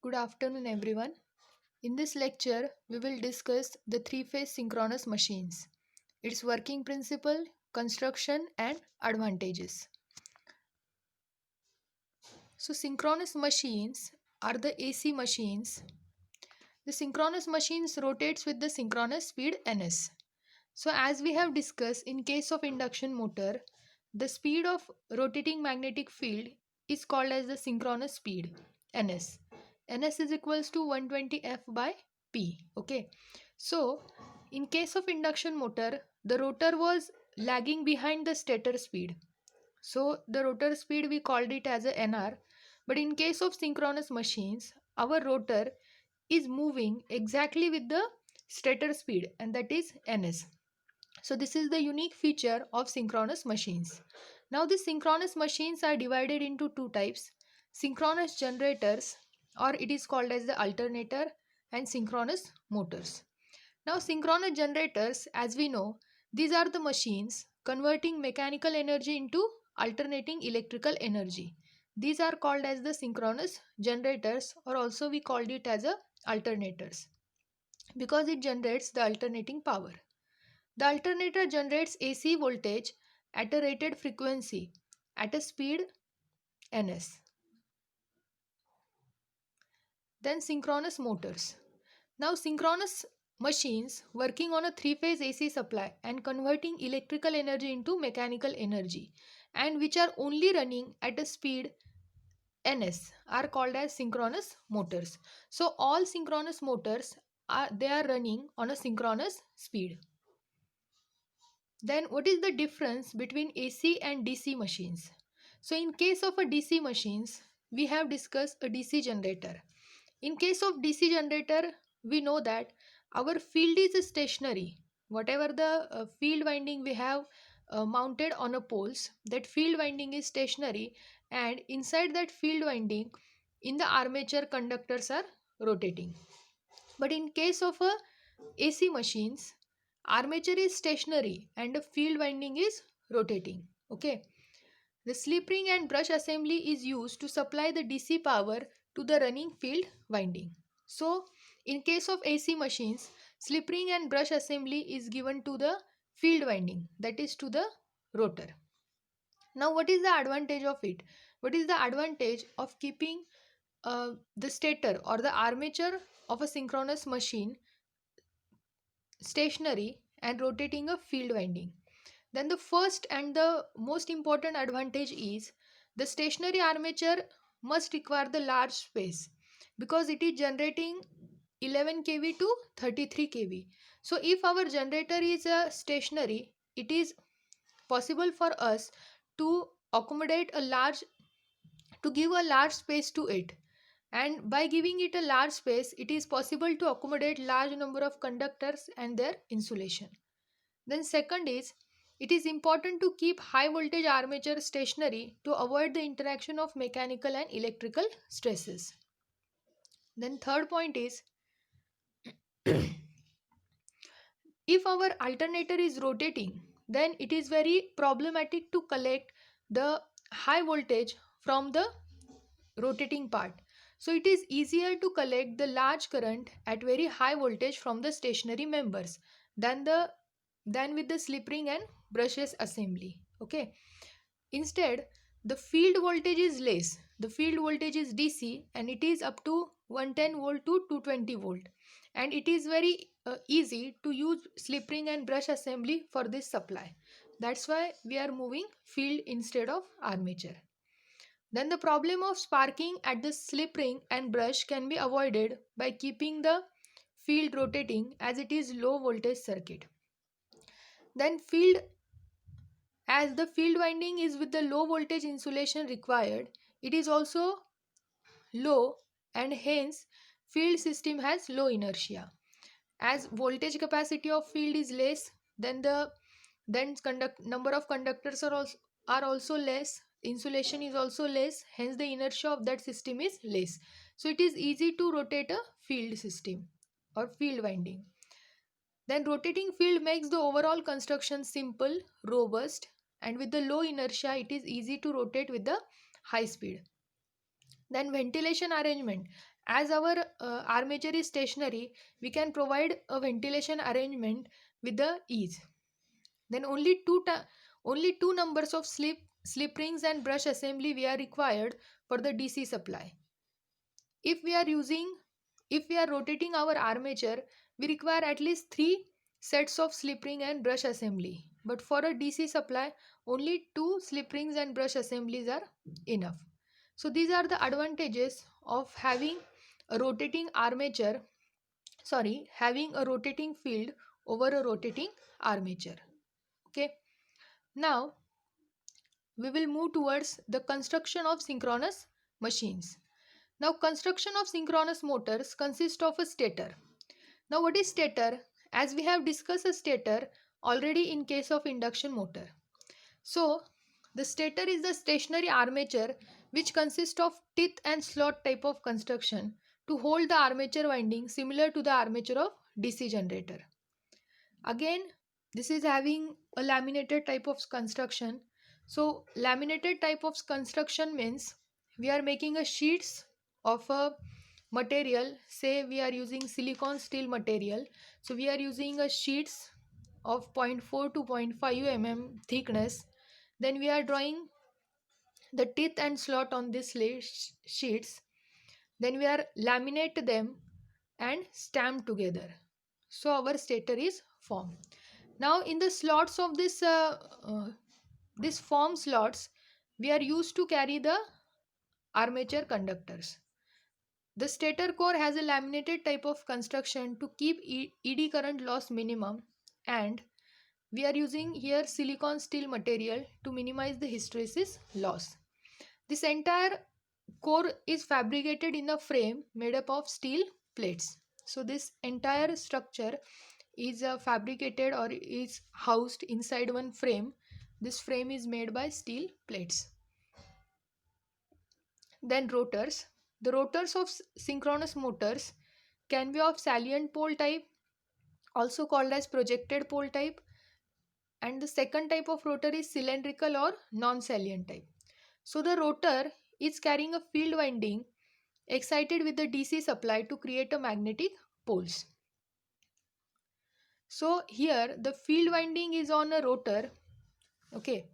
Good afternoon, everyone. In this lecture, we will discuss the three-phase synchronous machines, its working principle, construction, and advantages. So, synchronous machines are the AC machines. The synchronous machines rotates with the synchronous speed ns. So, as we have discussed, in case of induction motor, the speed of rotating magnetic field is called as the synchronous speed ns. Ns is equals to 120 f by p. Okay. So, in case of induction motor, the rotor was lagging behind the stator speed. So, the rotor speed we called it as a nr. But in case of synchronous machines, our rotor is moving exactly with the stator speed, and that is ns. So this is the unique feature of synchronous machines. Now the synchronous machines are divided into two types: synchronous generators, or it is called as the alternator, and synchronous motors. Now synchronous generators, as we know, these are the machines converting mechanical energy into alternating electrical energy. These are called as the synchronous generators, or also we called it as a alternators, because it generates the alternating power. The alternator generates AC voltage at a rated frequency at a speed ns. Then synchronous motors. Now synchronous machines working on a three-phase AC supply and converting electrical energy into mechanical energy, and which are only running at a speed ns, are called as synchronous motors. So all synchronous motors are running on a synchronous speed. Then what is the difference between AC and DC machines? So in case of a DC machines, we have discussed a DC generator. In case of DC generator, we know that our field is stationary. Whatever the field winding we have mounted on a poles, that field winding is stationary, and inside that field winding, in the armature, conductors are rotating. But in case of a AC machines, armature is stationary and the field winding is rotating. Okay. The slip ring and brush assembly is used to supply the DC power to the running field winding. So, in case of AC machines, slip ring and brush assembly is given to the field winding, that is to the rotor. Now, what is the advantage of it? What is the advantage of keeping the stator or the armature of a synchronous machine stationary and rotating a field winding? Then the first and the most important advantage is the stationary armature must require the large space, because it is generating 11 kV to 33 kV. So if our generator is stationary, it is possible for us to accommodate a large, to give a large space to it, and by giving it a large space, it is possible to accommodate large number of conductors and their insulation. Then second is, it is important to keep high voltage armature stationary to avoid the interaction of mechanical and electrical stresses. Then third point is, if our alternator is rotating, then it is very problematic to collect the high voltage from the rotating part. So it is easier to collect the large current at very high voltage from the stationary members than with the slip ring and brushes assembly. Okay. Instead, the field voltage is less. The field voltage is DC and it is up to 110 volt to 220 volt. And it is very easy to use slip ring and brush assembly for this supply. That's why we are moving field instead of armature. Then the problem of sparking at the slip ring and brush can be avoided by keeping the field rotating, as it is low voltage circuit. Then as the field winding is with the low voltage insulation required, it is also low, and hence field system has low inertia. As voltage capacity of field is less, then the number of conductors are also less, insulation is also less, hence the inertia of that system is less. So it is easy to rotate a field system or field winding. Then rotating field makes the overall construction simple, robust, and with the low inertia it is easy to rotate with the high speed. Then ventilation arrangement. As our armature is stationary, we can provide a ventilation arrangement with the ease. Then only two numbers of slip rings and brush assembly we are required for the DC supply. If we are using if we are rotating our armature, we require at least 3 sets of slip ring and brush assembly. But for a DC supply, only 2 slip rings and brush assemblies are enough. So these are the advantages of having a rotating armature, having a rotating field over a rotating armature. Okay. Now we will move towards the construction of synchronous machines. Now, construction of synchronous motors consists of a stator. Now, what is stator? As we have discussed a stator already in case of induction motor. So, the stator is the stationary armature which consists of teeth and slot type of construction to hold the armature winding similar to the armature of DC generator. Again, this is having a laminated type of construction. So laminated type of construction means we are making a sheets of a material, say we are using silicon steel material. So we are using a sheets of zero point 0.4 to 0.5 mm thickness. Then we are drawing the teeth and slot on these sheets. Then we are laminate them and stamp together. So our stator is formed. Now in the slots of this form slots, we are used to carry the armature conductors. The stator core has a laminated type of construction to keep ED current loss minimum, and we are using here silicon steel material to minimize the hysteresis loss. This entire core is fabricated in a frame made up of steel plates. So this entire structure is fabricated or is housed inside one frame. This frame is made by steel plates. Then rotors. The rotors of synchronous motors can be of salient pole type, also called as projected pole type, and the second type of rotor is cylindrical or non-salient type. So the rotor is carrying a field winding excited with the DC supply to create a magnetic poles. So here the field winding is on a rotor. Okay.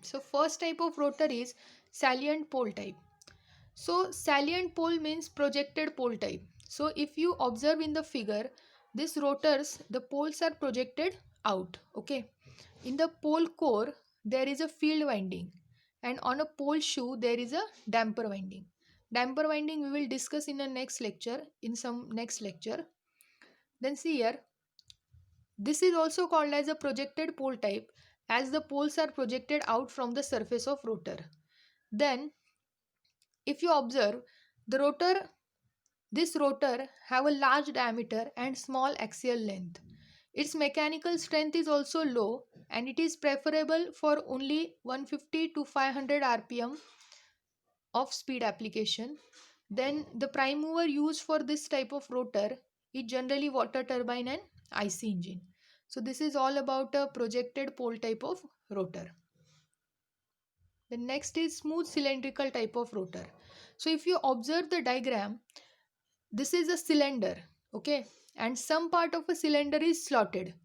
So first type of rotor is salient pole type. So salient pole means projected pole type. So if you observe in the figure, these rotors, the poles are projected out. Okay. In the pole core, there is a field winding, and on a pole shoe, there is a damper winding. Damper winding we will discuss in a next lecture, in some next lecture. Then see here, this is also called as a projected pole type as the poles are projected out from the surface of rotor. Then if you observe the rotor, this rotor have a large diameter and small axial length. Its mechanical strength is also low and it is preferable for only 150 to 500 rpm of speed application. Then the prime mover used for this type of rotor is generally water turbine and IC engine. So this is all about a projected pole type of rotor. The next is smooth cylindrical type of rotor. So if you observe the diagram, this is a cylinder, okay, and some part of a cylinder is slotted,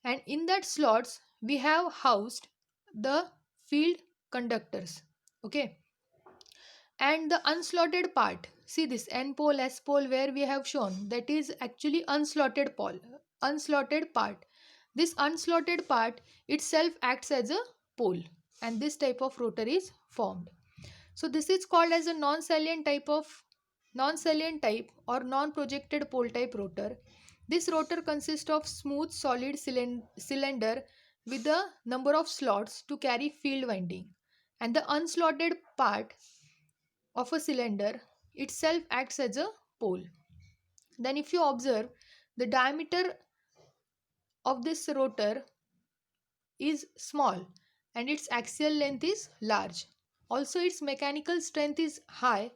and in that slots we have housed the field conductors, okay, and the unslotted part, see this N pole S pole where we have shown, that is actually unslotted part. This unslotted part itself acts as a pole, and this type of rotor is formed. So this is called as a non-salient type or non-projected pole type rotor. This rotor consists of smooth solid cylinder with a number of slots to carry field winding, and the unslotted part of a cylinder itself acts as a pole. Then if you observe, the diameter of this rotor is small and its axial length is large. Also its mechanical strength is high.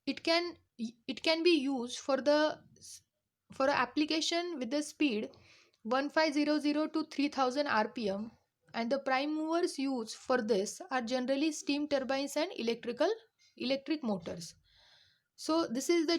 It can be used for application with the speed 1500 to 3000 rpm, and the prime movers used for this are generally steam turbines and electrical electric motors. So this is the